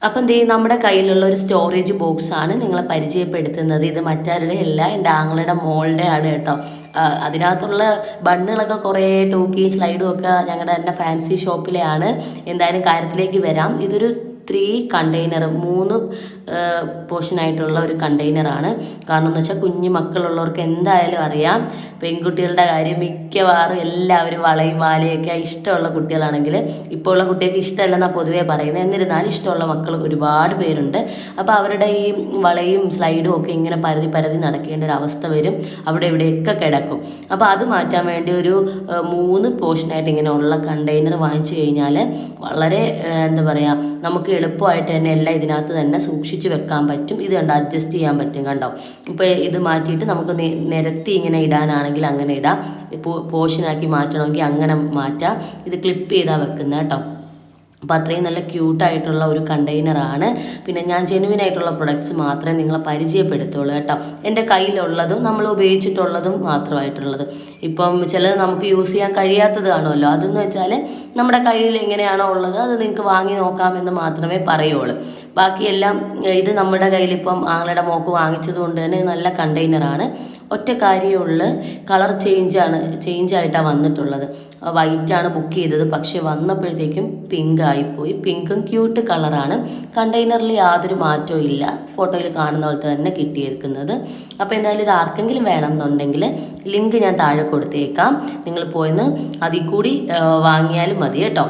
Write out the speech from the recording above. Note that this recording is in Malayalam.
അപ്പം ദേ നമ്മുടെ കയ്യിലുള്ള ഒരു സ്റ്റോറേജ് ബോക്സ് ആണ് നിങ്ങളെ പരിചയപ്പെടുത്തുന്നത്. ഇത് മറ്റാരുടെ അല്ല, എൻ്റെ ആങ്ങളുടെ മോളുടെ ആണ് കേട്ടോ. അതിനകത്തുള്ള ബണ്ണുകളൊക്കെ കുറേ ടൂക്കി സ്ലൈഡും ഒക്കെ ഞങ്ങളുടെ തന്നെ ഫാൻസി ഷോപ്പിലെയാണ്. എന്തായാലും കാര്യത്തിലേക്ക് വരാം. ഇതൊരു 3 കണ്ടെയ്നർ, 3 പോർഷനായിട്ടുള്ള ഒരു കണ്ടെയ്നറാണ്. കാരണം എന്ന് വെച്ചാൽ കുഞ്ഞു മക്കളുള്ളവർക്ക് എന്തായാലും അറിയാം, പെൺകുട്ടികളുടെ കാര്യം മിക്കവാറും എല്ലാവരും വളയും മാലയൊക്കെ ഇഷ്ടമുള്ള കുട്ടികളാണെങ്കിൽ, ഇപ്പോൾ ഉള്ള കുട്ടികൾക്ക് ഇഷ്ടമല്ലെന്നാണ് പൊതുവേ പറയുന്നത്, എന്നിരുന്നാലും ഇഷ്ടമുള്ള മക്കൾ ഒരുപാട് പേരുണ്ട്. അപ്പോൾ അവരുടെ ഈ വളയും സ്ലൈഡും ഒക്കെ ഇങ്ങനെ പരതി നടക്കേണ്ട ഒരു അവസ്ഥ വരും, അവിടെ ഇവിടെയൊക്കെ കിടക്കും. അപ്പോൾ അത് മാറ്റാൻ വേണ്ടി ഒരു 3 പോർഷനായിട്ട് ഇങ്ങനെ ഉള്ള കണ്ടെയ്നർ വാങ്ങിച്ചു കഴിഞ്ഞാൽ വളരെ എന്താ പറയുക, നമുക്ക് എളുപ്പമായിട്ട് തന്നെ എല്ലാം ഇതിനകത്ത് തന്നെ സൂക്ഷിച്ച് വെക്കാൻ പറ്റും. ഇത് കണ്ടോ, അഡ്ജസ്റ്റ് ചെയ്യാൻ പറ്റും കണ്ടോ. ഇപ്പോൾ ഇത് മാറ്റിയിട്ട് നമുക്ക് നിരത്തി ഇങ്ങനെ ഇടാനാണെങ്കിൽ അങ്ങനെ ഇടാം, പോർഷനാക്കി മാറ്റണമെങ്കിൽ അങ്ങനെ മാറ്റാം. ഇത് ക്ലിപ്പ് ചെയ്താൽ വെക്കുന്നത് കേട്ടോ. അപ്പോൾ അത്രയും നല്ല ക്യൂട്ടായിട്ടുള്ള ഒരു കണ്ടെയ്നറാണ്. പിന്നെ ഞാൻ ജെനുവിനായിട്ടുള്ള പ്രൊഡക്ട്സ് മാത്രമേ നിങ്ങളെ പരിചയപ്പെടുത്തുള്ളൂ കേട്ടോ. എൻ്റെ കയ്യിലുള്ളതും നമ്മൾ ഉപയോഗിച്ചിട്ടുള്ളതും മാത്രമായിട്ടുള്ളത്. ഇപ്പം ചിലത് നമുക്ക് യൂസ് ചെയ്യാൻ കഴിയാത്തത് കാണുമല്ലോ, അതെന്ന് വെച്ചാൽ നമ്മുടെ കയ്യിൽ എങ്ങനെയാണോ ഉള്ളത് അത് നിങ്ങൾക്ക് വാങ്ങി നോക്കാമെന്ന് മാത്രമേ പറയുള്ളൂ. ബാക്കിയെല്ലാം ഇത് നമ്മുടെ കയ്യിലിപ്പം ആങ്ങളുടെ മോക്ക് വാങ്ങിച്ചത് കൊണ്ട് തന്നെ നല്ല കണ്ടെയ്നറാണ്. ഒറ്റ കാര്യമുള്ള കളർ ചേഞ്ചായിട്ടാണ് വന്നിട്ടുള്ളത്. വൈറ്റാണ് ബുക്ക് ചെയ്തത്, പക്ഷെ വന്നപ്പോഴത്തേക്കും പിങ്ക് ആയിപ്പോയി. പിങ്കും ക്യൂട്ട് കളറാണ്. കണ്ടെയ്നറിൽ യാതൊരു മാറ്റവും ഇല്ല, ഫോട്ടോയിൽ കാണുന്ന പോലത്തെ തന്നെ കിട്ടിയിരിക്കുന്നത്. അപ്പോൾ എന്തായാലും ഇത് ആർക്കെങ്കിലും വേണമെന്നുണ്ടെങ്കിൽ ലിങ്ക് ഞാൻ താഴെ കൊടുത്തേക്കാം, നിങ്ങൾ പോയിന്ന് അതിൽ കൂടി വാങ്ങിയാലും മതി കേട്ടോ.